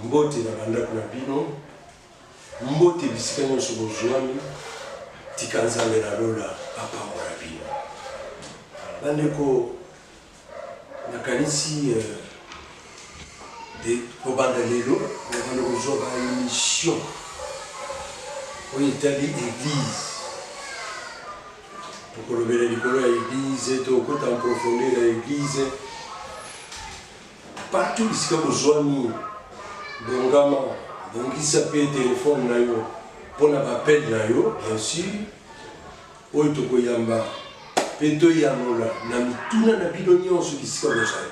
mbote na banda kuna bino mbote bisika nyonso bozwami tikanzambe na lola apambola bino bandeko nakanisi de kobanda lelo na kozwa ba émission oyo etali église tokolobela likolo ya église tokota en profondeur ya église partout bisika bozwami bongama bongisa pe téléphone na yo pona bapel na yo bien sûr oyo tokoyamba pe toyanola na mituna na bino nyonso bisika bozali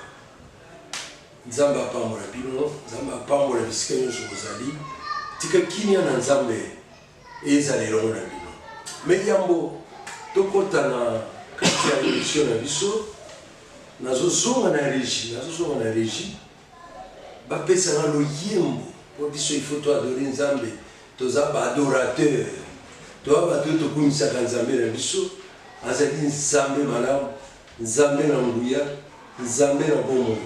nzambe apambola bino nzambe apambola bisika nyonso bozali tika kinia na nzambe ezala elongo na bino me yambo tokota na kati ya émission na biso nazozonga na régie bapesanga loyembo po biso il faut toadore nzambe toza baadorateur toa bato tokumisaka nzambe na biso azali nzambe malamu nzambe na nguya nzambe na bomoi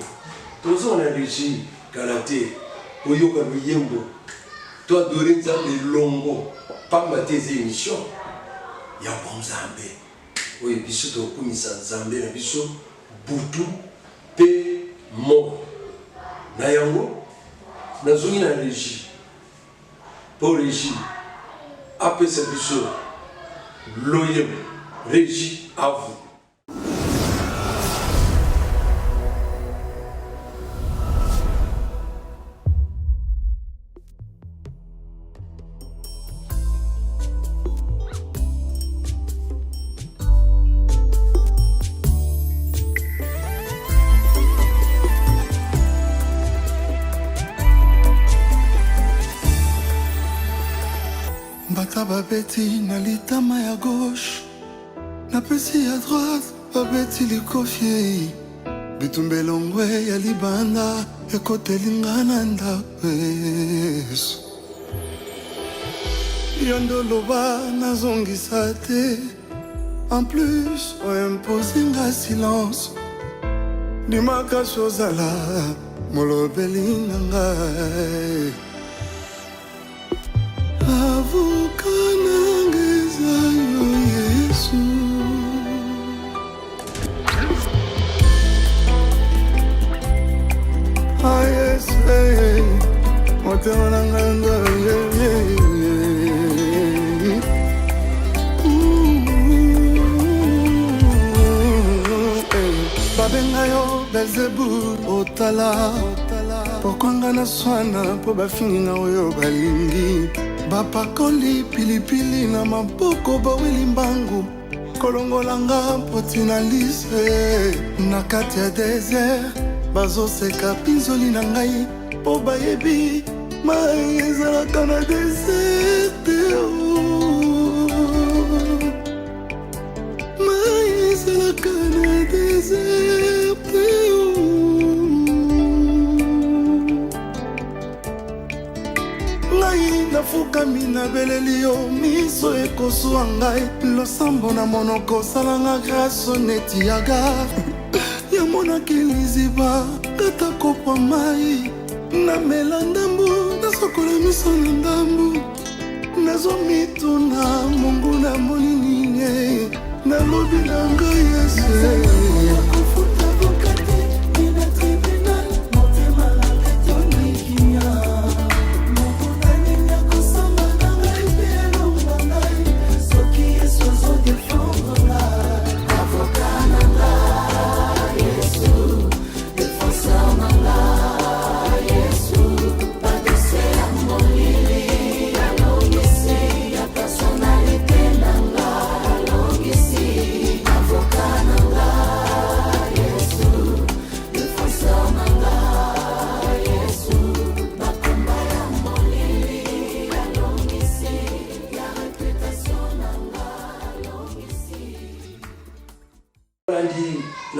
tozonga na régie kala te koyoka loyembo toadore nzambe longo pamba te eza émission ya bonzambe oyo biso tokumisa nzambe na biso butu pe mo na yango nazongi na régie po régie apesa biso loyembo régie à vous. Bata babeti na litama ya gauche na pesi ya droite babeti likofie bitumbelongwe ya libanda ekotelingana ndako Yesu yondoloba nazongisa te en plus oimposinga silence dimakashi ozala molobeli na ngai avukanangeza yo Yesu ayese motema nanga babenga yo Belzebul otala pokwanga na swana po bafingi na oyo balingi bapakoli pilipili na maboko baweli mbangu kolongolanga mpoti na lise na kati ya desert bazoseka pinzoli na ngai po bayebi mai ezalaka na desert te mai ezalaka na desert te nafukami na beleli yo miso ekosuwa ngai losambo na monoko salanga graso neti ya gare yamonaki liziba kata kopwa mai namela ndambu nasokola miso na ndambu nazomituna mungu na moninine nalobi na ngai Yesu Avocat nanga, Yesu, défenseur nanga.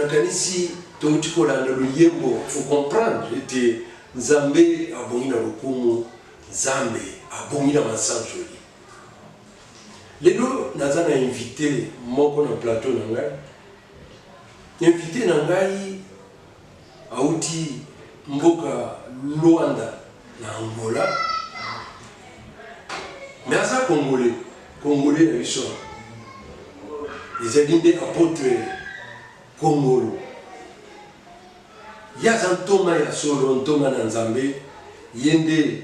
nakanisi touti kolanda luyembo faut comprendre ete Nzambe abongi na lokumu, Nzambe abongi na masanjoli. Lelo naza na invité moko na plateau na ngai. Invité na ngai auti mboka Luanda na Angola. Mais aza Congolais na biso. Ezali nde apôtre Congolo. Yaza ntoma ya solo ntoma na Nzambe yende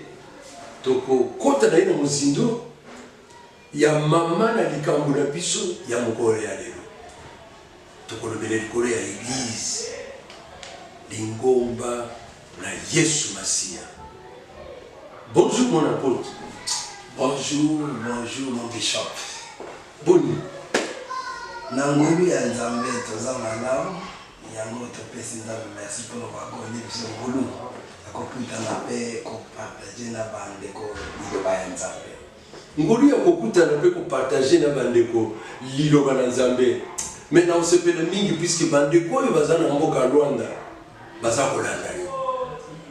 toko kota na ina muzindo ya mama na likambo na biso ya mokolo ya lelo. Toko lobele likolo ya église Lingomba na Yesu Masia. Bonjour mon apôtre. Bonjour mon bishop. Boni. Na ngolu ya Nzambe toza malamu. Yango topesi Nzambe merci pour nous bakoni biso ngolu. Akokutana pe ko partager na bandeko liloba ya Nzambe. Ngolu ya kokutana pe ko partager na bandeko liloba na Nzambe. Mais na osepela mingi puisque bandeko oyo baza na mboka Rwanda baza kolanda yo.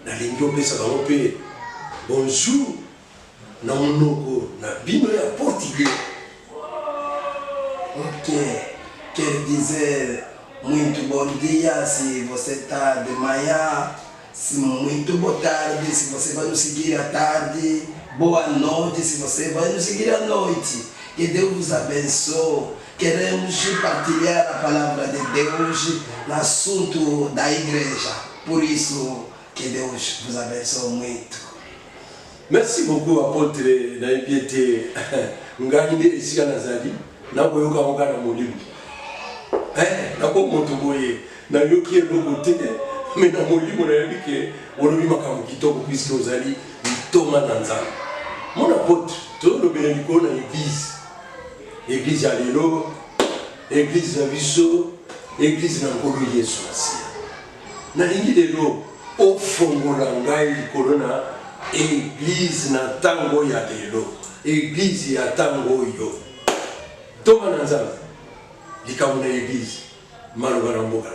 Na lingi opesa bango pe bonjour na monoko na bino ya portugais. Ok, qu'elle disait muito bom dia se você está de manhã, muito boa tarde se você vai nos seguir à tarde, boa noite se você vai nos seguir à noite. Que Deus vos abençoe. Queremos partilhar a palavra de Deus no assunto da igreja. Por isso, que Deus vos abençoe muito. Merci beaucoup apôtre na piété ngani nde esika nazali na koyoka moka na molimo. Na ko moto boye na yoki eloko te mais na molimo na yebike olobi makambo kitoko puisque ozali ntoma na Nzambe. Mon apôtre to lobele likolo na église ya lelo, église na biso, église na nkolo Yesu Masia. Na lingi lelo ofongola ngai likolo na église na tango ya lelo, église ya tango yo. Toma na Nzambe likambo na église maloba na mboka.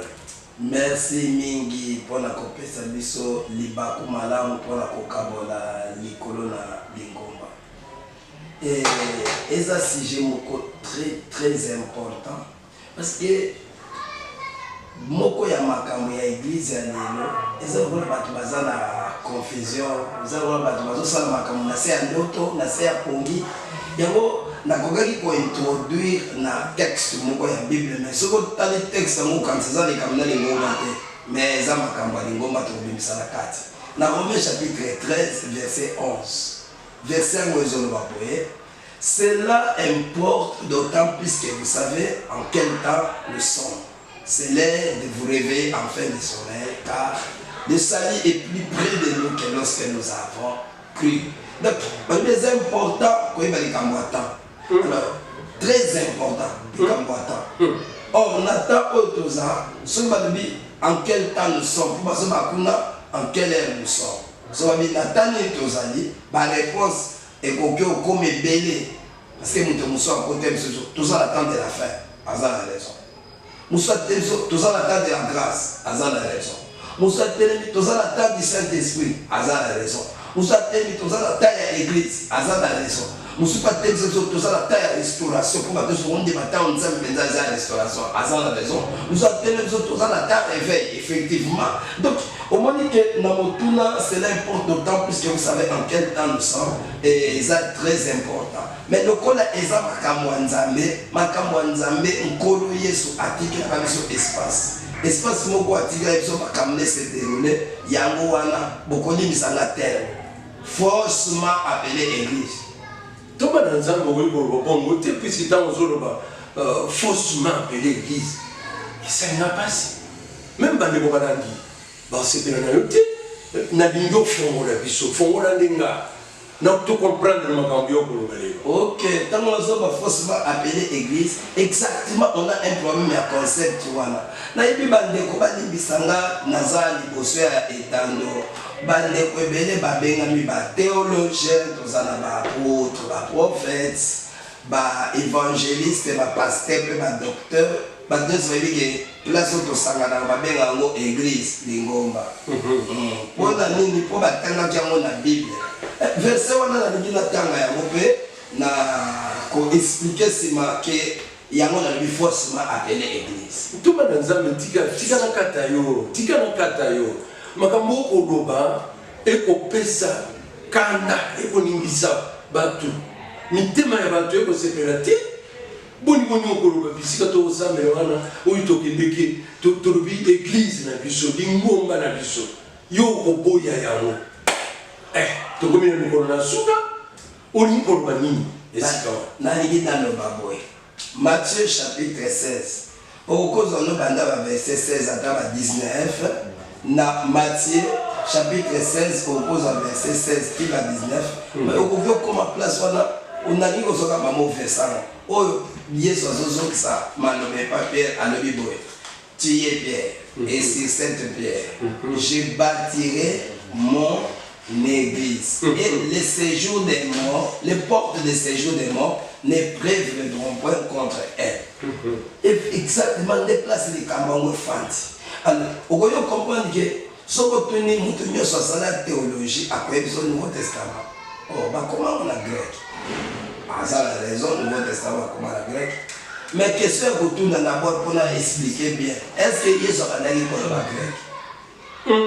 Merci mingi pona kopesa biso libaku malamu pona kokabola likolo na Lingomba. Et eza sujet moko très important parce que moko ya makambo ya église ya lelo eza bona bato baza na confusion, eza bona bato bazosala makambo na se ya ndoto na se ya pongi. Yango nakokaki kointroduire na texte moko ya Bible, mais soko tali texte yango kanisa eza likambo na Lingomba te, mais eza makambo ya Lingomba tokobimisa na kati. Na Romains chapitre 13 verset 11, verset yango ezoloba boye: cela importe d'autant plus que vous savez en quel temps nous sommes. C'est l'heure de vous réveiller en fin de sommeil, car le salut est plus près de nous que lorsque nous avons cru. Donc, c'est important que vous ayez un temps. Alors, très important. Or, on attend autres ans, en quel temps nous sommes. Pour en quelle heure nous sommes. Si on a la réponse est comme belé. Parce que nous sommes à côté de tout ça, l'attente de la fin. Azar la raison. Nous sommes tous à l'attente de la grâce. Azar la raison. Nous sommes tous à l'attente du Saint-Esprit. Azar la raison. Nous sommes tous à l'attente de l'église. Azar la raison. Nous sommes tous à l'attente de la restauration. Pour que nous soyons des matins, nous sommes à la restauration. Azar la raison. Nous sommes tous à l'attente de l'éveil. Effectivement. Donc, au moment que Namotuna, cela importe d'autant plus que vous savez en quel temps nous sommes. Et c'est très important. Mais le col est Makambo Nzambe, Nkolo Yesu atiki na biso espace. Espace moko atiki na biso makamne se dérouler, yango wana bokoni misanga terre. Forcément appelé église. Toma na Nzambe ngoli ko bongo te puisque tant ozoloba faussement appelé église. Et ça n'a pas passé. Même bandeko banandi ba sepela na yote na lingo fongola biso fongola ndenga. Non, tout comprendre le macambio pour le. Ok, tant qu'on a forcément appelé église, exactement on a un problème à concept. Na yebi bandeko bani bisanga nazali boswea etando bandeko ebele babenga mi ba théologien tozana ba apôtre ba prophète ba évangéliste ba pasteur ba docteur bato nyonso bayebi ke place oyo tosanganaka babenga yango église lingomba. Mpona nini mpo batangaki yango na bible verset wana nalingi natanga yango mpe na koexplike nsima ke yango nalobi forcément appelé église. Tuma na nzambe tika na kata yo makambo okoloba ekopesa kanda ekoningisa bato mitema ya bato ekosepela te boni okoloba bisika tokosambela wana oyo tokendeki tolobi église na biso lingomba na biso yo okoboya yango tokomi na mikolo na suka olingi koloba nini esika wana nalingi naloba boye Matthieu chapitre 16 okozwa no banda ba verset 16 ata ba 19 na Matthieu chapitre 16 okozwa verset 16 ti ba 19 mais okovyo koma place wana onalingi kozoka mauvais sang oyo Yesu azozokisa malobe pa Pierre alobi boye tu es Pierre et sur cette pierre je bâtirai mon l'église et le séjour des morts, les portes de séjour des morts ne prévaudront point contre elle. Et exactement des places les camarades fanti. Alors, on peut comprendre que ce que tu nous tenons sur la théologie après le Nouveau Testament. Oh, bah comment on a grec? Ah, ça la raison, le Nouveau Testament comment on a grec. Mais question que tu n'as d'abord pour expliquer bien. Est-ce que Jésus a dit qu'on a grec?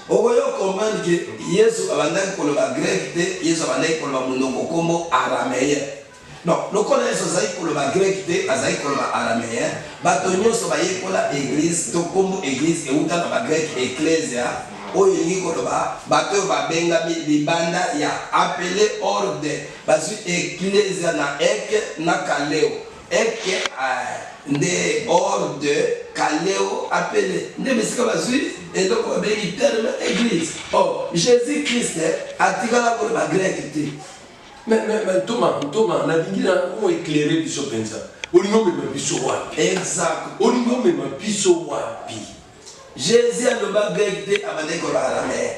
Okoyo comprendre que Yesu abandaki koloba grec te, Yesu abandaki koloba monoko kombo araméen. Donc, lokola Yesu azali koloba grec te, azali koloba araméen, bato nyonso bayekola église to kombo église euta na ba grec ecclesia, oyo elingi koloba bato babengami libanda ya appelé ordre, bazwi ecclesia na ek na kaleo. Ek nde ordre kaleo appelé nde bisika bazwi et donc on dit terme église. Oh, Jésus-Christ atikala pour la grec te. Mais Thomas, on a dit qu'on éclairer biso pensa. Olingo me biso wapi. Exact. Olingo me biso wapi. Jésus a le bas grec te abandé ko la araméen.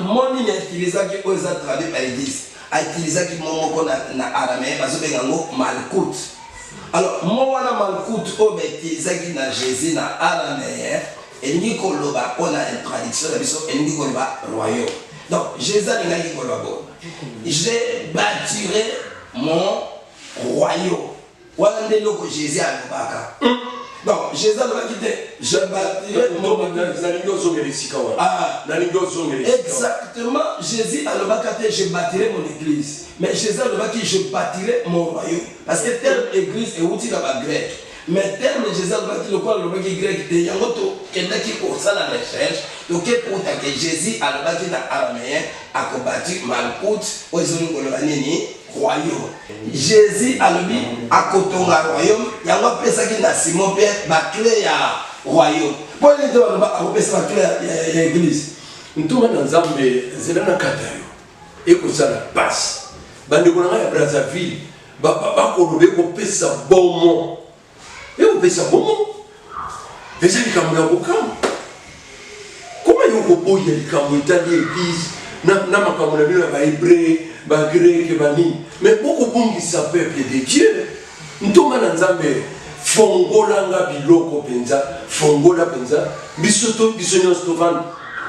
Mon il utilise qui aux traduit par l'église. A utilisé qui mon mot na araméen parce que yango malkout. Alors, moi, je suis malcoute qui na Jésus na araméen et ni koloba on a une traduction de biso et ni koloba royaume. Donc, Jésus a dit koloba je bâtirai mon royaume. Voilà de l'eau que Jésus a lobaka. Donc, Jésus a dit je bâtirai mon exactement, Jésus a lobaka je bâtirai mon église. Mais Jésus a dit je bâtirai mon royaume. Parce que terme église est outil dans la grec. Mais terme Jésus a dit le quoi le grec de Yangoto, qui pour ça la recherche, donc pour que Jésus a dit dans araméen, a combattu Malkout, aux Zolongolanini, royaume. Jésus a dit à Kotonga royaume, Yango pesa qui n'a Simon Pierre, ma clé à royaume. Pour les deux, on va pesa ma clé à l'église. Nous sommes dans Zambé, c'est dans la Katayo. Et que ça la passe. Bandegona ya Brazzaville, bakolobe kopesa bomo. Et kopesa bomo. Pesa likambo ya bokambo. Comment yokoboya likambo etali église na makambo na bino ba hébreu, ba grec, ba nini. Mais beaucoup bongisa peuple de Dieu. Ntoma na Nzambe fongola nga biloko penza, fongola penza. Bisoto nyonso tovanda.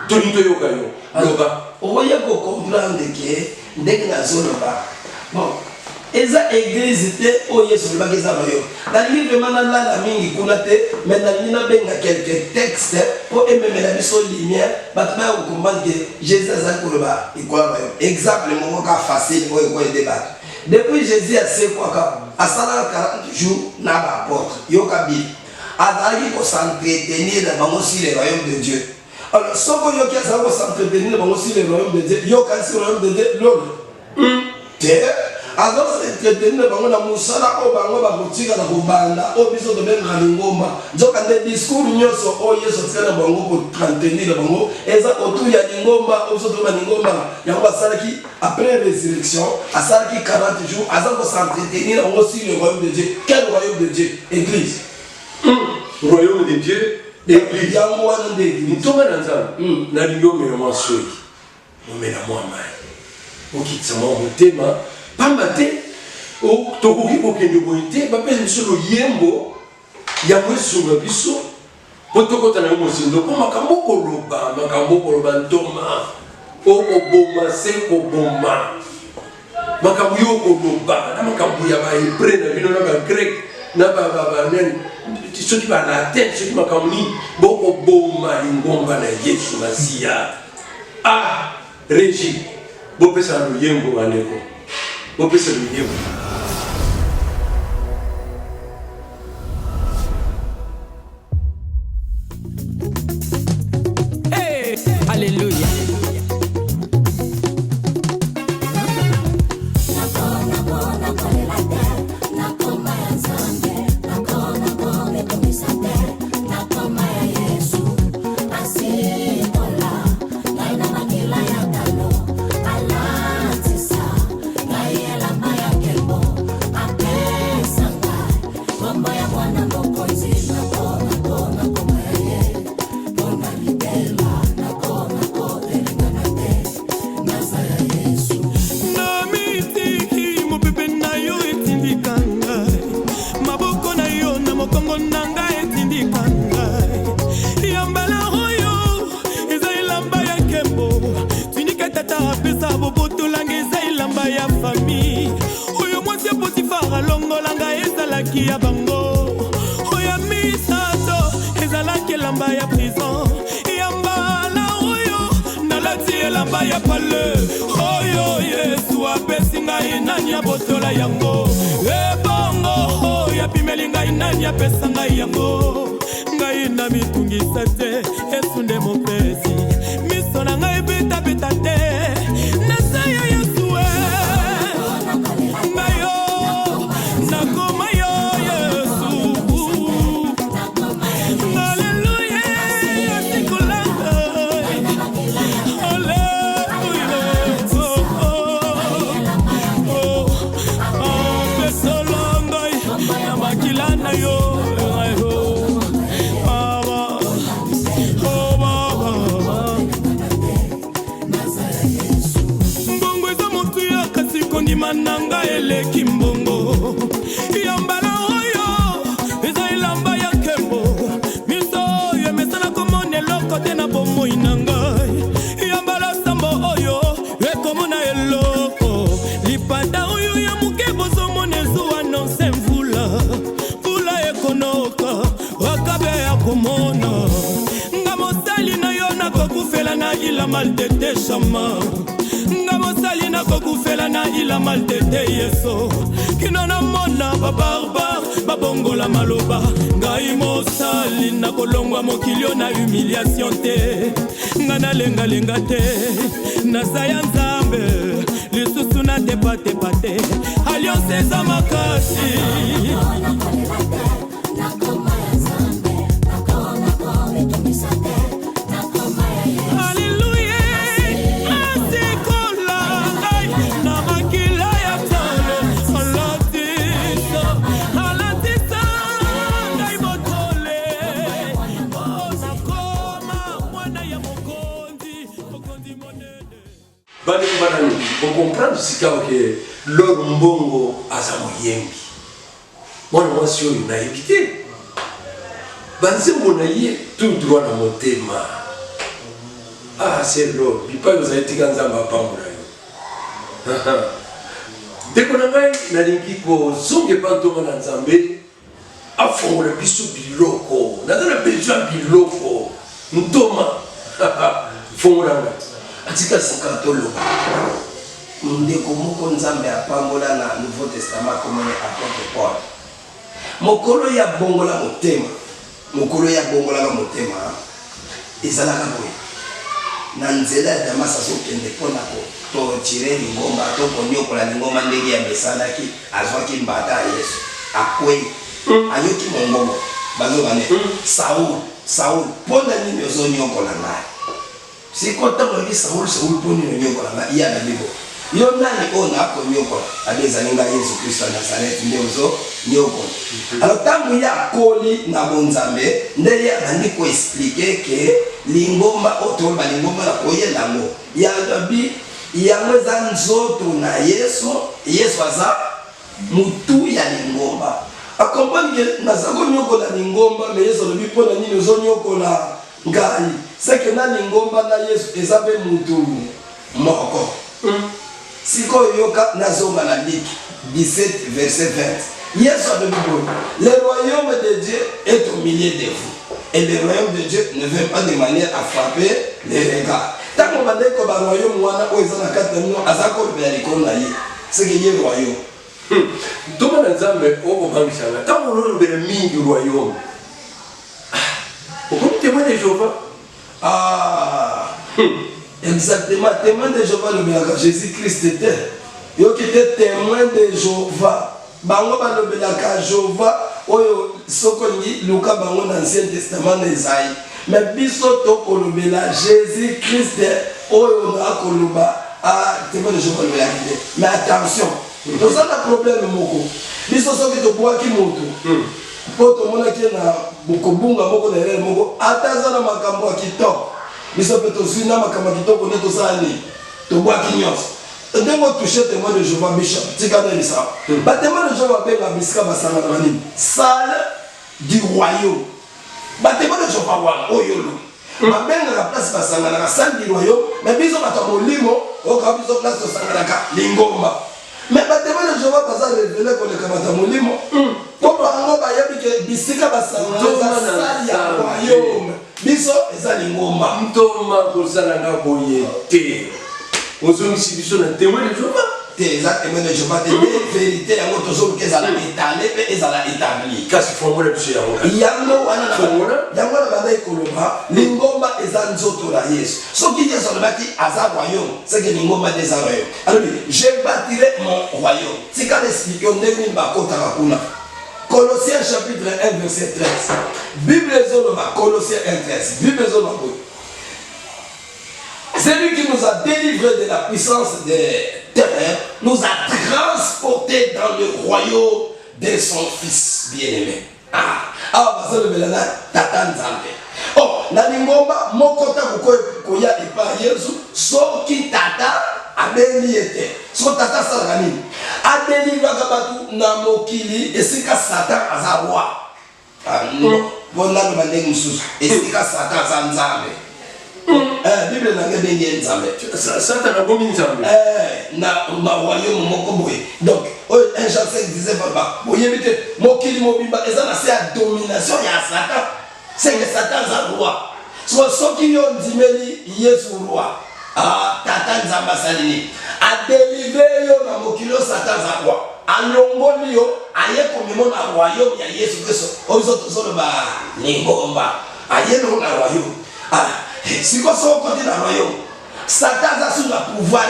Tonito yokayo. Loba. Oya ko comprendre que ndenge nazoloba. Bon, eza église te o Yesu lobaki eza royaume. Nalingi vraiment nalala mingi kuna te, mais nalingi nabenga quelques textes pour ememela biso lumière, bato baya comprendre que Jésus azali koloba ikola royaume. Exemple moko ka facile oyo ko débat. Depuis Jésus a se kwaka, asala 40 jours na ba apôtre, yoka Bible. Azali ko s'entretenir dans bango sur le royaume de Dieu. Alors, ce que yoki azali ko s'entretenir dans bango sur le royaume de Dieu, yoka sur le royaume de Dieu, l'homme. Alors, c'est entretenir bango na musala o bango ba kotika na kobanda o biso de benga lingomba. Nzoka nde discours nyonso o Yesu tsela bango ko entretenir bango eza autour ya lingomba o biso de lingomba. Yango basalaki après résurrection, asalaki 40 jours, azako s'entretenir bango sur le royaume de Dieu. Quel royaume de Dieu? Église. Royaume de Dieu, église. Yango wana nde église. Ntoma na Nzambe na lingomba ya masoi. Omela mwa mai. Okitsa mwa motema pamba te tokoki kokende boye te bapesa biso loyembo ya mwesunga biso potokota na mosindo po makambo koloba ntoma okoboma se koboma makambo yo koloba na makambo ya bahébreu na bino na bagrec na banani soki balatin soki makambo nini bokoboma lingomba na Yesu Masiya. Régi bopesa luyembo bandeko, bopesa luyembo. Alléluia. Ya bango oya misato ezalaki elamba ya prison yamba na oyo nalati elamba ya pale oyo Yesu apesi ngai nani abotola yango ebongo oyo apimeli ngai nani apesa ngai yango ngai na mitungisa te Yesu nde mopesi miso na ngai betabeta te nasa ya Yesu nayo nakoma mananga eleki mbongo yambala oyo eza elamba ya kembo miso oyo emesana komona eloko te na bomoi na ngai yambala sambo oyo ekomona eloko lipanda oyo ya moke bozomona ezuwa nonse mvula ekonoka wakabe ya komona nga mosali na yo nakokufela na ila maltete shama mosali na kokufela na ila maltete Yesu kino na mona babarbar babongola maloba ngai mosali na kolongwa mokilio na humiliation te nga nalengalenga te naza ya Nzambe lisusu na tepatepa te alliance eza makasi. On comprend ce que l'homme mbongo azamo yembi. Mwana mwasi oyo na ebite. Banzembo na ye tout droit na motema. C'est l'homme. Bipa yo za etika nzamba pambo na yo. Deko na ngai na lingi ko zonge pantoma na Nzambe afongola biso biloko. Nazana besoin biloko. Ntoma. Fongola ngai. Atika sikatolo ndeko moko Nzambe apambola na Nouveau Testament comme apôtre Paul mokolo ya bongola motema ezalaka boye na nzela ya Damasa sokende pona ko to tire lingomba to konyokola lingomba ndenge ya mesalaki azwaki mbata ya Yesu akwei ayoki mongongo bazo bane Saul pona nini ozonyokola ngai sikota mwe Saul poni nyokola ngai ya bibo yo nani ona ko nyokola abeza ninga Yesu Kristo na Nazareth ndeozo nyokola alors tangu ya koli na bonzambe ndeli abandi ko expliquer que lingomba otomba lingomba la koyela ngo ya dabi yangeza nzoto na Yesu aza mutu ya lingomba accompagne que nazako nyokola lingomba mais yesu alobi mpo na nini ozonyokola ngai c'est que na lingomba na yesu eza mpe mutu moko sikoyo yoka nazonga na Luc 17 verset 20 yesu alobi boye le royaume de Dieu est au milieu de vous et le royaume de Dieu ne vient pas de manière à frapper les regards ntango bandeko ba royaume wana oyo eza na kati na bino aza kolobela likolo na ye c'est que ye royaume Toma na Nzambe okobangisa ntango olobela mingi royaume okomi témoin de Jéhovah. Exactement, témoin de Jéhovah lobelaka Jésus-Christ était yoki te témoin de Jéhovah bango balobelaka Jéhovah oyo sokolingi luka bango na Ancien Testament na Esaïe mais biso tokolobela Jésus-Christ oyo na koloba témoin de Jéhovah lobelaki te mais attention toza na problème moko biso soki tobwaki moto mpo tomonaki na bokobunga moko na erreur moko ata aza na makambo ya kitoko biso mpe tozwi na makambo ya kitoko nde tosala nini tobwaki nyonso ndenge otouche témoin de Jéhovah bishop tika na elisa batémoin de Jéhovah babenga bisika basanganaka nini salle du royaume batémoin de Jéhovah wana oyo lo babengaka place basanganaka salle du royaume mais biso bato ya molimo oyoka biso place tosanganaka lingomba mais batémoin de Jéhovah baza révélé koleka bato ya molimo mpo bango bayebi ke bisika basanganaka salle ya royaume biso eza lingomba ntoma kosalanga boye te ozongisi biso na témoin de Jéhovah te eza témoin de Jéhovah te nde vérité yango tozoluka ezala étale mpe ezala établi kasi fongola biso yango wana na bandai koloba lingomba eza nzoto na Yesu soki Yesu alobaki aza royaume seke lingomba nde eza royaume alobi je bâtirai mon royaume tika l'explique ndenge nini bakotaka kuna Colossiens chapitre 1 verset 13 Bible ezoloba Colossiens 1 13 Bible ezoloba c'est lui qui nous a délivrés de la puissance des ténèbres, nous a transportés dans le royaume de son Fils bien-aimé. Parce que le tata nzambe. Oh, na lingomba mokota koya epa Yesu soki tata abeli ete. So tata salaka nini? Adelivaka batu na mokili esika Satan aza roi. Bona no bandenge mususu esika Satan aza nzambe. Bible nanga bengi nzambe Satan abomi nzambe na royaume moko boye donc 1 Jean 5 disait papa boyebi te mokili mobimba eza na se ya domination ya Satan c'est que Satan za roi soki yo ndimeli Yesu roi tata nzambe asalini adélivre yo na mokili yo Satan za roi alongoli yo aye komema na royaume ya Yesu Kristo oyo tozoloba lingomba aye no na royaume siko soko côté na royaume Satan a sous la pouvoir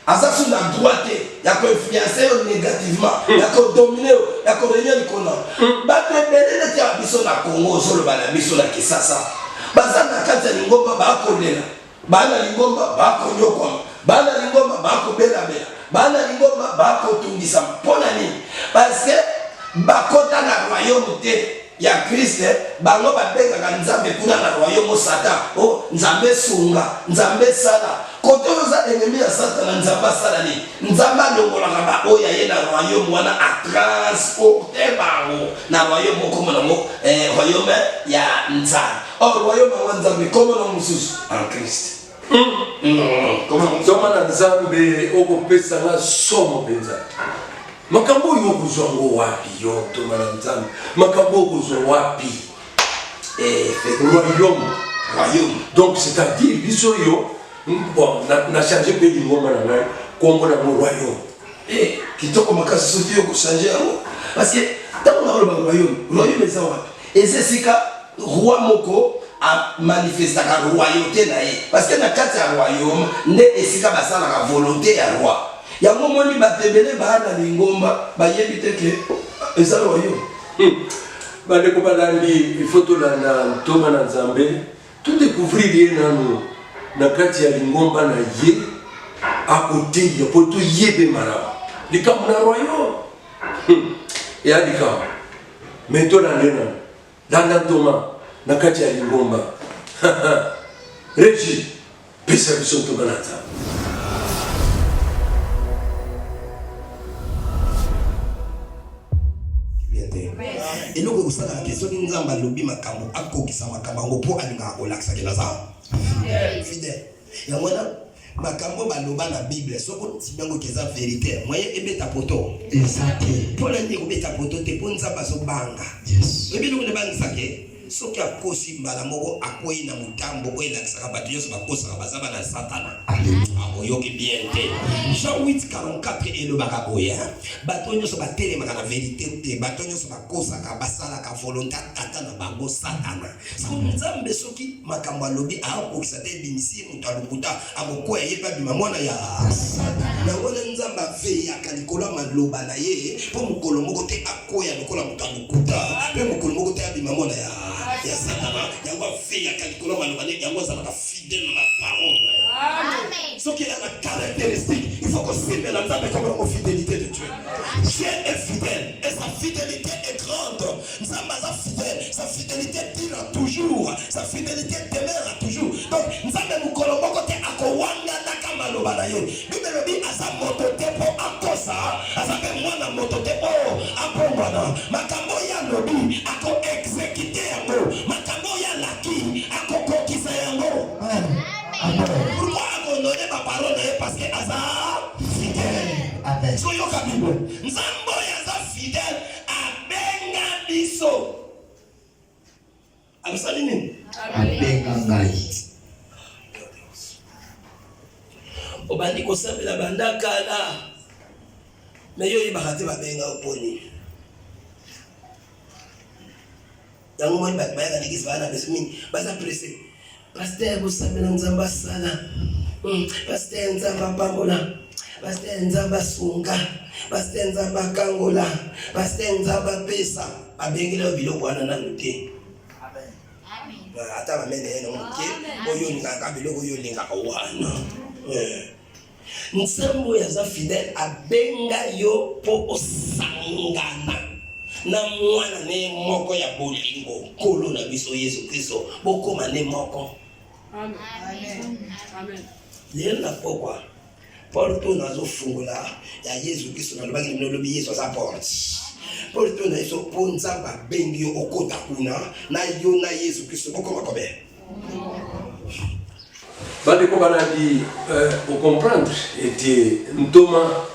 a sous la droite ya ko influencer négativement ya ko dominer ya ko régner le kona ba tebele na biso na Congo solo bana biso na Kisasa bazana kati ya lingomba ba kolela bana lingomba ba konyokwa bana lingomba ba ko bela bela bana lingomba ba ko tungisa pona nini parce que ba kota na royaume te ya Christ bango babengaka nzambe kuna na royaume Satan nzambe sunga nzambe sala kote oza ennemi ya Satan na nzambe sala ni nzambe alongolaka ba oya ye na royaume wana a transporter bango na royaume comme nango royaume ya nzambe royaume wa nzambe comme na mususu en Christ toma na nzambe okopesa nga somo penza makambo oyo okozwa ngo wapi yo toma na nzambe makambo okozwa wapi royaume donc c'est-à-dire biso yo bon na changer pe lingomba na ngai kombo na mo royaume kitoko makasi soki yo kochanger yango parce que ntango nakoloba royaume eza wapi eza esika roi moko amanifestaka royauté na ye parce que na kati ya royaume nde esika basalaka volonté ya roi yango moni batebele bana lingomba bayebi te ke eza royaume bandeko balandi il faut tolanda ntoma na nzambe tout découvrir ye nano na kati ya lingomba na ye akoteya po toyebe malamu likambo na royaume eya likambo me tolande nano landa ntoma na kati ya lingomba Regi pesa biso ntoma na nzambe. Bien. eloko kusala question ni nzamba lobi makambo akokisa makambo po alinga kolakisa kinaza fidèle ya mwana makambo baloba na Bible soko tibango keza vérité moye ebeta poto exact pour ndi obeta poto te po nzamba so banga yes ebilo ne bangisa ke soki akosi mbala moko akoyi na mutambo ko elakisaka bato nyonso bakosaka bazaba na satana akoyoki bien te Jean 8:44 elobaka boye bato nyonso batelemaka na vérité te bato nyonso bakosaka basalaka volonté tata na bango satana so nzambe soki makambo alobi akokisa te binisi mutu alukuta akokoya ye pa bima mwana ya satana na ngona nzamba veyaka likolo maloba na ye po mokolo moko te akoya lokola mutu alukuta pe mokolo moko te abima mwana ya satana yango fait ya kalikolo malobane yango za fidèle na parole amen ce qui est la caractéristique il faut qu'on suive la nzambe comme la fidélité de Dieu Dieu est fidèle et sa fidélité est grande nzambe za fidèle sa fidélité dure toujours sa fidélité demeure toujours donc nzambe mukolo moko te akowanga na kamaloba na yo Bible dit asa moto te po akosa asa pe mwana moto te po apombana makambo ya lobi ako exécuter yango makambo ya laki akokokisa yango amen pourquoi abandonner ma parole parce que asa fidèle amen so yo kabilo nzambo ya za fidèle abenga biso alusalini abenga ngai obandi kosambela bandakala mais yo yebaka te babenga oponi yango moi bato bayaka l'église bana beso mingi baza pressé pasteur bosambela nzambe asala pasteur nzambe apambola pasteur nzambe asunga pasteur nzambe akangola pasteur nzambe apesa babengela biloko wana nanu te ata bamene ene moke oyo olingaka biloko oyo olingaka wana nzambe yaza fidèle abenga yo po osangana na mwana ne moko ya bolingo kolo na biso Yesu Kristo bokoma ne moko amen amen lelo na pokwa porto nazo fungula ya Yesu Kristo na lobaki no lobi Yesu sa porte porto na iso ponza ba bengi yo okota kuna na yo na Yesu Kristo bokoma kobe Bandeko banadi pour comprendre était ntoma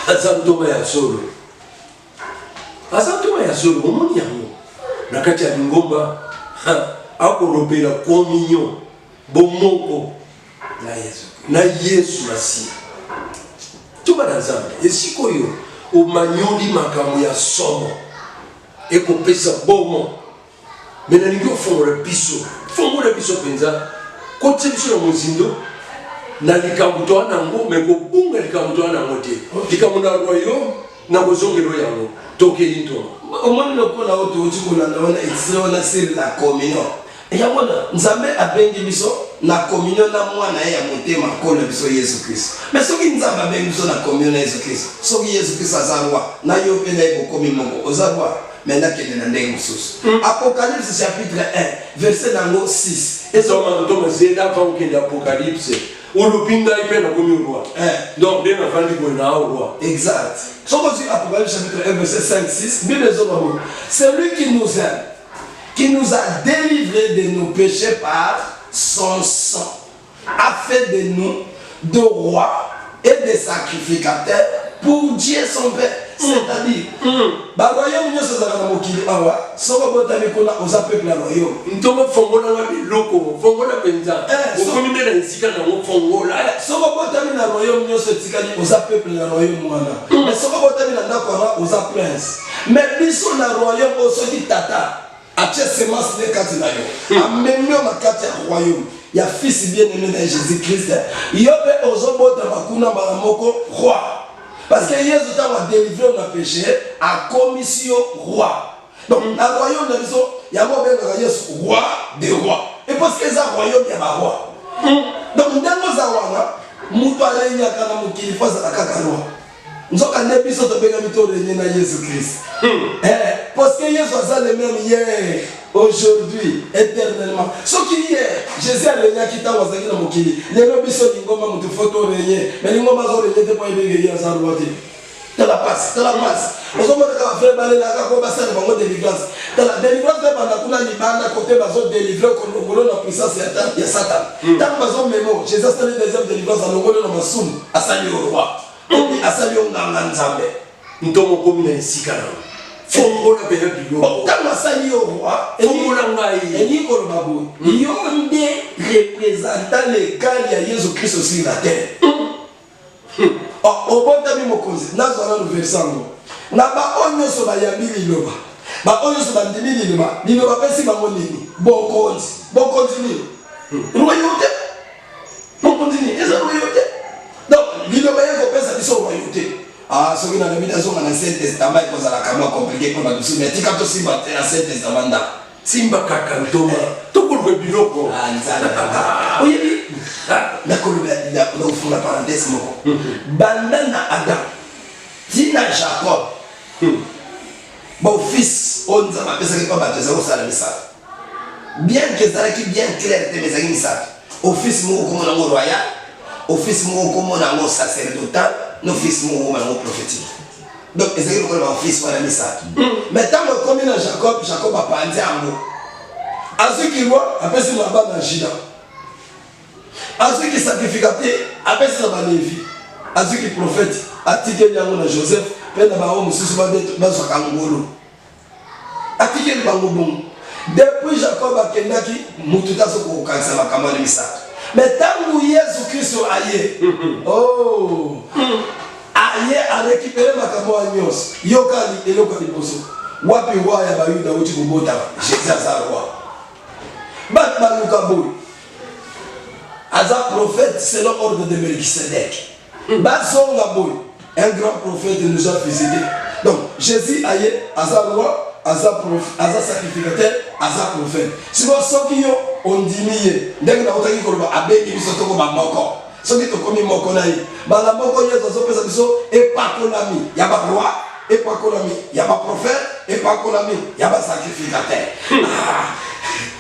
azantoma ya solo azantoma ya solo omoni yango na kati ya ngomba akolobela communion bomoko na Yesu Masiya tuba na Nzambe esikoyo omanyoli makambo ya somo ekopesa bomo mena ningi ofongola biso penza kote biso na mozindo na likambo to anango meko bunga likambo to anango te likambo na royaume na kozongelo yango tokeli to omoni lokola oto otikolanda wana etise wana sur la communion yango nzambe abengi biso na communion na mwana ya motema kolo biso Yesu Kristo mais soki nzambe abengi biso na communion na Yesu Kristo soki Yesu Kristo azalwa na yo pe na ebokomi moko ozalwa maintenant qu'il est dans des ressources. Apocalypse chapitre 1, verset 6. Et ça, on c'est avant qu'il y ait l'Apocalypse. Où le pinga est fait comme un roi. Donc, bien avant qu'il y ait un roi. Exact. Si on dit Apocalypse chapitre 1, verset 5-6, bien les hommes, c'est lui qui nous aime, qui nous a délivrés de nos péchés par son sang, a fait de nous de rois et de sacrificateurs pour Dieu son Père. C'est-à-dire, ba royaume nyonso za na mokili awa soko botami kuna oza peuple ya royaume ntomo fongola na biloko fongola penza okomi mena nsika na mo fongola soko botami na royaume nyonso tikali oza peuple ya royaume wana mais soko botami na ndako wana oza prince mais biso na royaume osoki tata atie semence de kati na yo amemio makati ya royaume ya fils bien-aimé de Jésus-Christ yo pe ozobota makuna mbala moko roi. Parce que Jésus t'a délivré de péché, a commission roi. Donc, dans le royaume de l'Israël, il y a un roi des rois. Et parce que c'est un royaume, il y a un roi. Donc, dans le Zawana, Moutoua Réunion, quand il faut que roi. Nous sommes en épisode de Bégamito de Jésus-Christ. Parce que Jésus a le même hier, aujourd'hui, éternellement. Ce qui est, Jésus a le lien qui t'a envoyé dans mon kili. Les lobbies sont les gommes, mon photo régné. Mais les gommes sont les deux points de guerre, ça doit dire. Dans la passe. Nous sommes fait baler la délivrance. Dans la délivrance, on a libéré côté bazo délivrer comme la puissance de Satan. Tant bazo mémo, Jésus a la deuxième délivrance à l'ongolo dans ma soum, à saluer au roi. À saluer au Nanganzambe. Nous sommes comme un sikana. Fongo la période du roi. Tant à saluer au roi. Fongo la ngaï. Et ni Kolobabou. Il y a un des représentants légal de Jésus-Christ sur la terre. Au bon temps, mokozi, nazwana le versango. Na ba onyo so ba yabili loba. Ba onyo so ba ndimi liloba. Liloba pesi ba monini. Bokonzi ni. Royauté. Bokonzi ni. Eza royauté. Donc, liloba yako pesa biso royauté. Ah, ce qui na biblia zonga na Ancien Testament ko za la kama compliqué pour la douce. Mais tika to simba te Ancien Testament da. Simba kakantoma. Toko biloko. Ah, nzala. Oyebi. La parenthèse bandana Adam tina Jacob bon fils on nous a appelé ça pas battre ça au salaire ça bien que ça qui bien clair de mes amis ça au fils mo comme on a royal au fils mo comme on a sacerdotal nos fils mo comme on prophétique donc c'est que le fils voilà mis ça mais tant comme dans Jacob a pensé à moi à ce qui voit après c'est là-bas dans Juda. À ceux qui sacrificaient, après ça va Lévi. À ceux qui prophètent, à Tikel Yangon à Joseph, Père Nabarom, Soussouba, Bazouakangolo. À Tikel Bangobon. Depuis Jacob a Kendaki, Moututa Soko Kansama Kamale Missa. Mais tant que Jésus-Christ aïe, oh, aïe a récupéré ma camo à Nios, Yokali et Lokali Boso. Wapi Waya Bayuda Uchi Bobota, Jésus Azarwa. Batman Lukaboui. Aza prophète selon l'ordre de Melchisedec. Bazonga Boy, un grand prophète nous a visité. Donc Jésus aïe, Aza roi, Aza sacrificateur, Aza prophète. Si vous savez on dit miye, dès que vous avez dit que vous avez dit que vous avez moko. Ce qui est comme moko naï. Bala moko yé dans ce pays et pas konami. Y a pas roi, et pas konami. Y a pas prophète, et pas konami. Y a pas sacrificateur.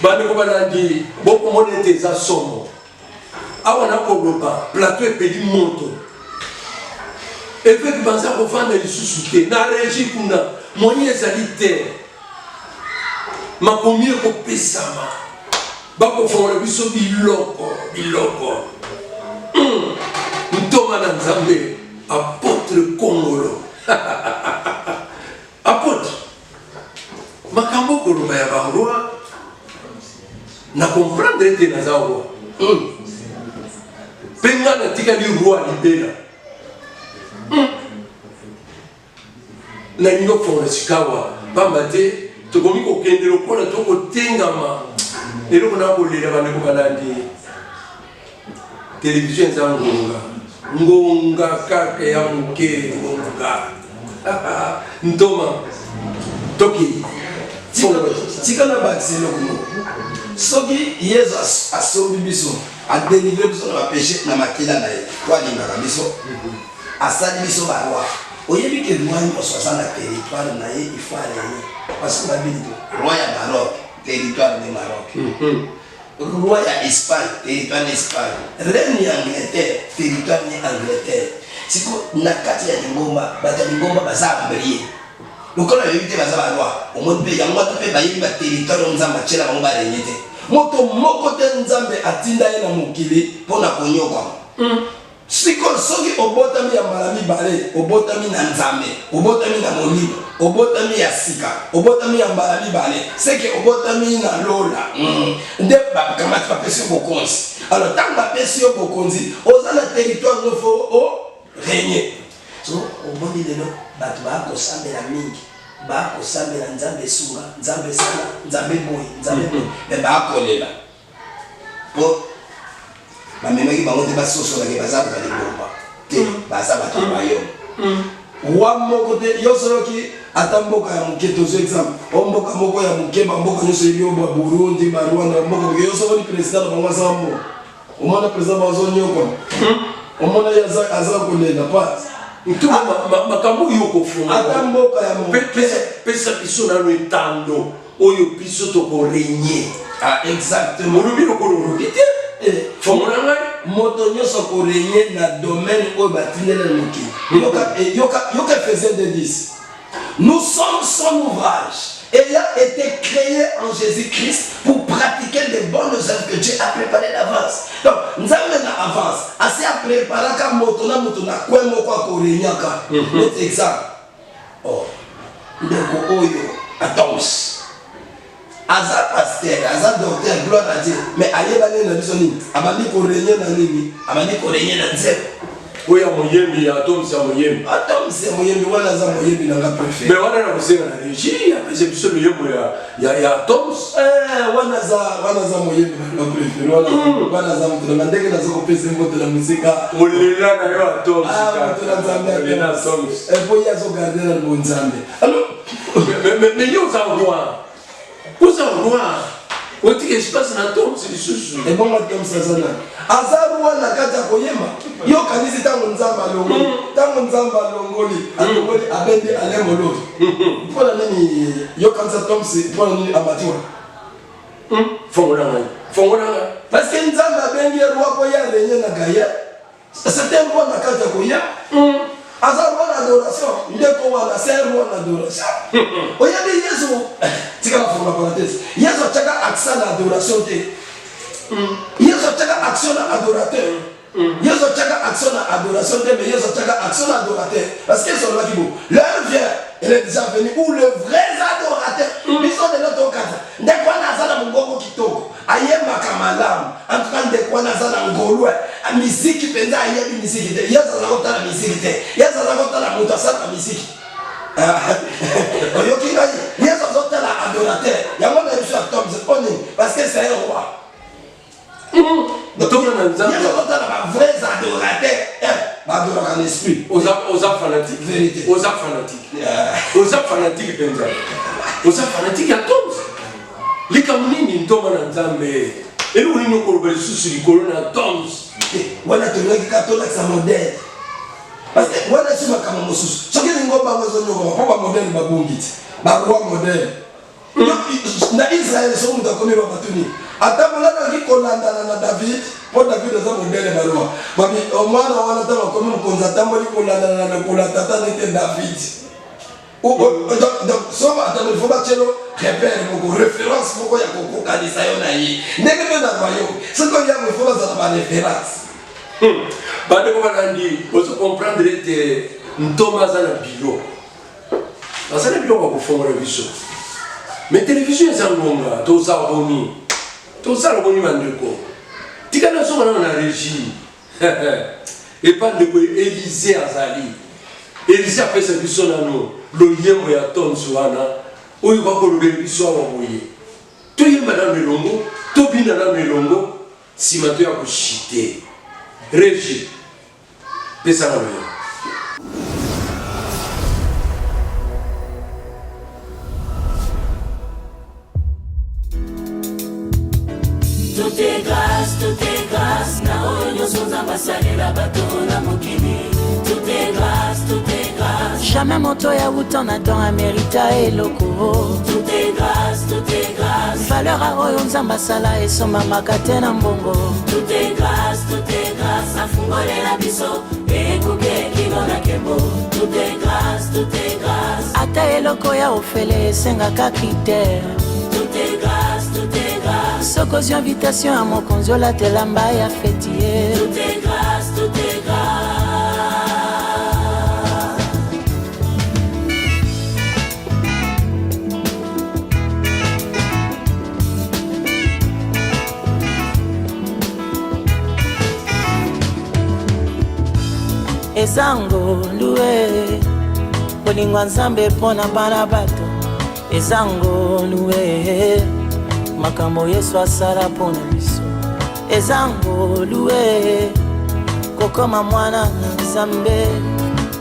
Bande ko balandi, beaucoup monete za somo. Awana koloba plateau epeli moto efeki banza kovanda lisusu te na régi kuna moni ezali te makomi ekopesama bakofongola biso biloko ntoma na nzambe apôtre Kongolo apôtre makambo koloba ya baroi na comprendre te naza roi Penga na tika li roi libera. Na nino fona sikawa pambate to komi ko kendelo kona to ko tengama. Elo kona ko lele bana ko balandi. Télévision za ngonga kake ya mke ngonga. Ntoma toki tika na bakselo kuno. Soki Yesu asombi biso a délivré biso na péché na makila na ye kwa linga biso asali biso ba roi oyebi ke roi ni oso na territoire na ye ifale parce que la Bible roi ya Maroc territoire de Maroc roi ya Espagne territoire d'Espagne reine ya Angleterre territoire ni Angleterre siko na kati ya ngomba ngomba bazambrier lokola yebite baza ba roi au monde pe yango pe ba yebi ba territoire nzamba chela bango ba renyete moto moko te nzambe atinda ye na mokili pona konyoka siko soki obotami ya malami bale obotami na nzambe obotami na molimo obotami ya sika obotami ya malami bale seke obotami na lola nde bakamati bapesi yo bokonzi alors tant bapesi yo bokonzi oza na territoire nofo o régner so oboni lelo bato bakosambela mingi bakosambela nzambe sunga nzambe sala nzambe boyi me bakolela po bamemaki bango te basosolaki baza kozali bomba te baza bato bayo wa moko te yo soloki ata mboka ya moke tozwi exemple o mboka moko ya moke bamboka nyonso yebi o baburundi barwanda bamboka moke yo solo ni président na bango aza mo omona président bazonyokona omona ye aza kolela pasi makambo yo kofunga ata mboka ya pesa biso nano etando oyo biso tokorenye exactement olobi lokolo olobi te fongola ngai moto nyonso korégner na domaine oyo batindela mokili. Yoka faisait de 10. Nous sommes son ouvrage, ayant été créé en Jésus-Christ pour pratiquer les bonnes œuvres que Dieu a préparées d'avance. Donc, nous avons une avance. Assez à préparer comme motona quoi moko korenyaka. Notre exemple. Oh, ndeko oyo Atoms. Aza pasteur, aza docteur, gloire à Dieu. Mais aïe bane na biso nini? Abandi korenya na nini? Abandi korenya na nzela. Oui, à Moyembi, Atoms, à Moyembi. Atoms, c'est Moyembi, on a ça Moyembi dans la préférée. Mais on a aussi la régie, après c'est plus le Moyembi, il y a Atoms. On a ça Moyembi dans la préférée. On a ça, on a dit que nous avons fait de la musique. On est là, d'ailleurs, Atoms. Ah, on est là, Atoms. Et puis il y a ce gardien dans le bon Zambé. Alors, mais il y a un roi. Où est un roi? On dit que je passe un Atoms, c'est du sous. Et bon, Atoms, ça s'en a. Azaruwa na kata koyema yo kanisi tango nzamba longoli alongoli abende alemolo pona nini yo kanisa Tomsi pona nini amatura fongona parce que nzamba bengi roi ko ya renye na gaya c'était un roi na kata koya azaruwa na adoration ndeko wana c'est roi na adoration oyabi Yesu tika la forma parenthèse Yesu chaka accent na adoration te Yesu chaka action na adorateur. Yesu chaka action na adoration, mais Yesu chaka action na adorateur. Parce qu'ils sont là qui vont. L'heure vient, elle est déjà venue où le vrai adorateur. Ils sont de notre cadre. Dès qu'on a ça dans mon gogo qui toque, ayema kamalam. En tout cas, dès qu'on a ça dans mon gogo, la musique qui pensa ayema musique. Yesu a raconté la musique. Yesu a raconté la montassa la musique. Yesu a raconté la adorateur. Il y a mon ami sur Tom, parce que c'est un roi. Il y a un vrai adorateur, adorateur en esprit. Aux fanatiques. Vérité. Aux fanatiques. Aux fanatiques, Benjamin. Aux fanatiques, à tous. Les Camerounais, ils tombent en Zambé. Et nous, nous avons sous les colonnes à tous. Voilà, tu vois que catholique, c'est modèle. Parce que voilà, c'est ma caméra sous. Ce qui est un pas modèle, ma roi modèle. Na Israël, c'est un peu comme Atamala na kikolanda na David, pour David est un modèle malheureux. Mami, au moins on a tant comme on konzatamba kikolanda na kolatata n'était David. Donc so attends, il faut pas tchelo repère mon référence pour ya koko kanisa yo na yi. Ndenge na royo. Ce qu'on y a il faut ça ba référence. Bade ko balandi, vous comprendre te Thomas na bilo. Asa na bilo ko fondre biso. Mais télévision c'est un longa, tout ça boni. Tout ça, le bon mandeko. Tika na so na régie. Et pas de quoi Élisée Azali. Élisée a fait ce biso na no. Lo yemo ya Tom Suana. Oyo ba ko lobeli biso wa boye. To yema na melongo, to bina na melongo, si mato ya ko chiter. Régie. Pesa na yo. Tout est grâce, na oyo sonza basali la bato na mokili. Tout est grâce. Jamais moto ya wutan Adam a mérita eloko. Tout est grâce. Valeur a oyo nzamba sala esoma makate na mbongo. Tout est grâce. Afungole na biso, ekuke kino na kembo. Tout est grâce. Ata eloko ya ofele esengaka critère. Tout est grâce. Sokozi invitation à mon konzo la telamba ya fêtier. Tout est grâce. Ezango loué, bolingo nzambe pona bana bato. Ezango loué, makambo Yesu asala pona biso. Ezango loué, kokoma mwana na nzambe.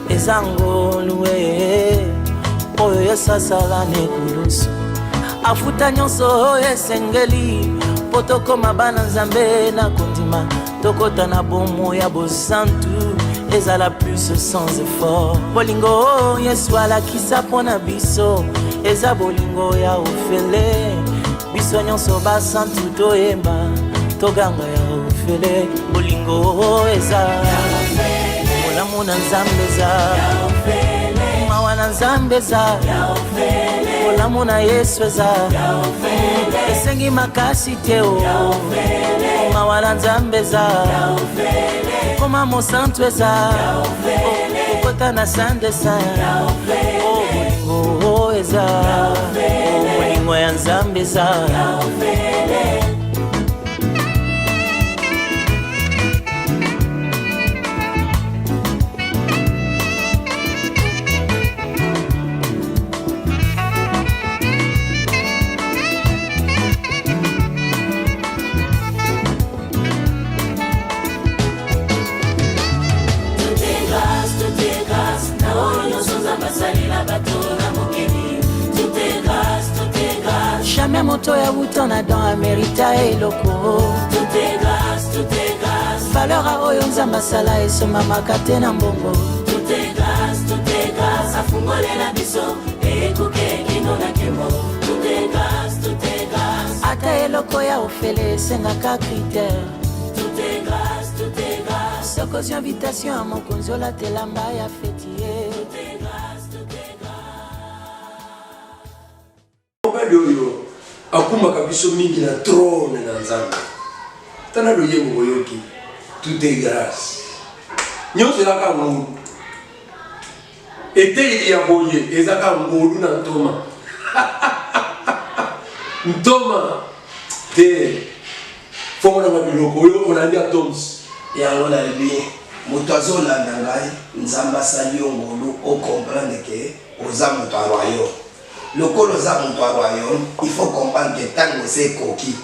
Ezango loué, oyo Yesu asala nekulusu. Afuta nyonso oyo esengeli, po tokoma bana nzambe na kondima. Tokota na bomo ya bosantu, ezala plus sans effort. Bolingo Yesu alakisa pona biso, eza bolingo ya ofele. Biso nyonso basantu toyemba, toganga ya ofele. Bolingo bolingo eza molamu na nzambe eza mawa na nzambe eza molamu na Yesu eza esengi makasi te o mawa na nzambe eza koma mosantu eza kokota na sande sa bolingo eza bolingo ya nzambe eza jamais moto ya butona dans Amerita eloko. Tout est grâce, tout est grâce. Valeur a oyo nzamba sala esomamaka te na mbongo. Tout est grâce. Afungole la biso ekuke kino na kemo. Tout est grâce. Ata eloko ya ofele esengaka critère. Tout est grâce. Sokozi invitation à mokonzi olatelamba ya fetie. Tout est grâce. Oyo akumaka biso mingi na trône na nzambe tana loyembo boyoki tout est grâce nyonso ezaka ngolu ete ya boye ezaka ngolu na ntoma ntoma te fomona na biloko oyo onandi atoms yango na lebi moto azolanda ngai nzambe asali yo ngolu okomprendre ke oza moto ya royaume lokolo za moto ya royaume il faut comprendre que ntango ese ekoki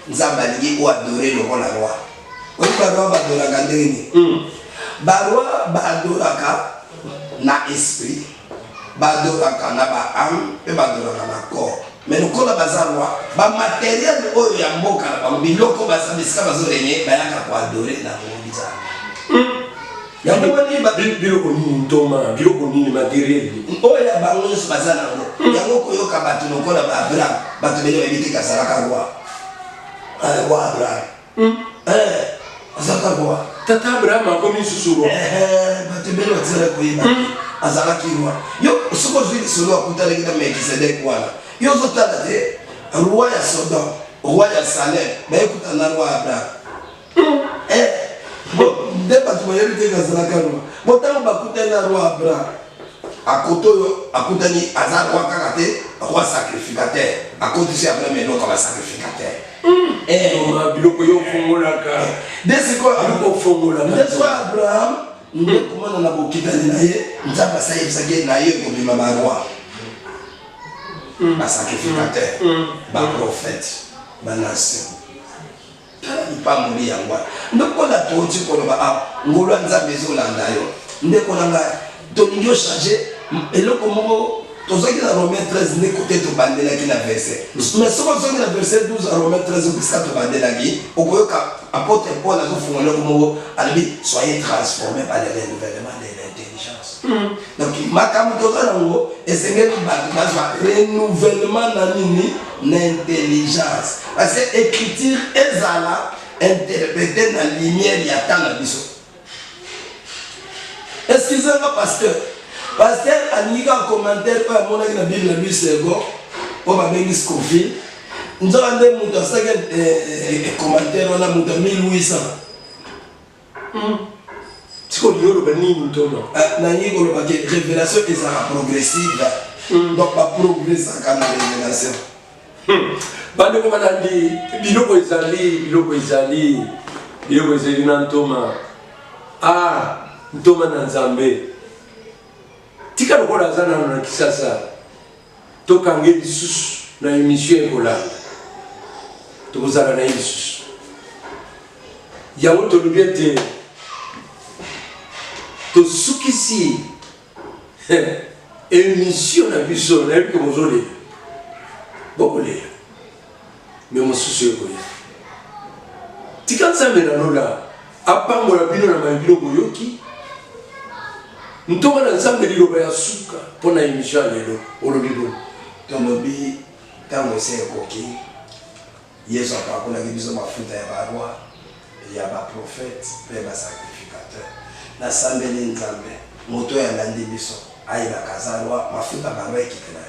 nzambe alingi oadore lokola roi oyi baroi badoraka ndenge nini baroi badoraka na esprit badoraka na baame mpe badoraka na corps mais lokola baza roi bamateriel oyo ya mboka na bango biloko baza bisika bazorenye bayaka koadore na bongo bizala biloko nini ntoma biloko nini materiel oyo ya bango nyonso baza nango yango koyoka bato lokola baabraham bato bele bayebi te kazalaka roi abraham azalaka roi tata abraham akomi susu roi bato bele batizala koyeba azalaki roi yo soki ozwi lisolo akutanaki na melkisedek wana yo ozotala te roi ya sodom roi ya salem bayekutana roi abraham nde bato bayebi te kazalaka roi botango bakutani na roi abraham akoto oyo akutani aza roi kaka te roi sacrificateur akotisi abraham eloko basacrificateur biloko yo ofongolaka ndesko abraham nde komona na bokitani na ye nzambe asayebisaki na ye kobima baroi basacrificateur baprophète banation ipamoli yango wana ndekola toti koloba awa ngolu ya nzambe ezolanda yo ndekola ngai tolingi ochange eloko moko tozwaki na romain 13 nde kote tobandelaki na verset mais soki ozwaki na verset 12 ya romain 13 okisika tobandelaki okoyoka apôtre paul azofunga eloko moko alobi soyez transformé par le renouvellement de l'intelligence donc makambo toza nango esengeli bato bazwa renouvellement na nini na intelligence parce que écriture ezala interprété na lumière ya temps na biso excusez-moi pasteur alingi kaka commentaire oyo amonaki na bible na biso ego oyo babengi Scofield nzoka nde moto asaki commentaire wana moto ya 1800 siko lioloba nini ntoma nangi kolobaki révélation ezalaka progressive donc baprogressaka na révélation bandeko banandi biloko ezali na ntoma ntoma na nzambe tika lokola aza nano na kisasa tokange lisusu na émission ekolanda tokozala na ye lisusu yango tolobi ete tosukisi émission na biso nayebi ke bozolela bokolela me mosusu ekoya tika nzambe nanola apambola bino na mayebilo boyoki ntoma na nzambe liloba ya suka mpo na émission ya lelo olobi boye tolobi ntango ese ekoki yesu apakolaki biso mafuta ya baroi ya baprophète mpe basacrificateur nasambeli nzambe moto oyo alandi biso ayebaka aza roi mafuta baroi ekitela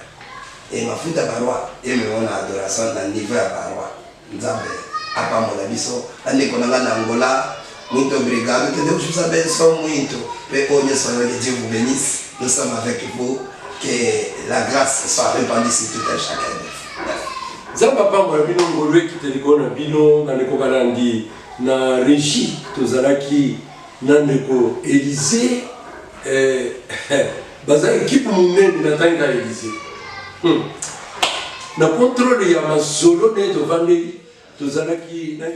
e mafuta baroi ememona adoration na niveau ya baroi nzambe apambola biso andeko nanga na Angola muito obrigado que Deus vous abençoe muito mpe oyo nyonso que Dieu vous bénisse nous sommes avec vous que la grâce soit répandue sur tout un chacun de vous. Zamba pambola bino ngolwe kiteliko na bino ndeko kanandi na régie tozalaki na ndeko Élysée baza équipe munene na tanga Élysée na contrôle ya masolo ne to vande tozalaki na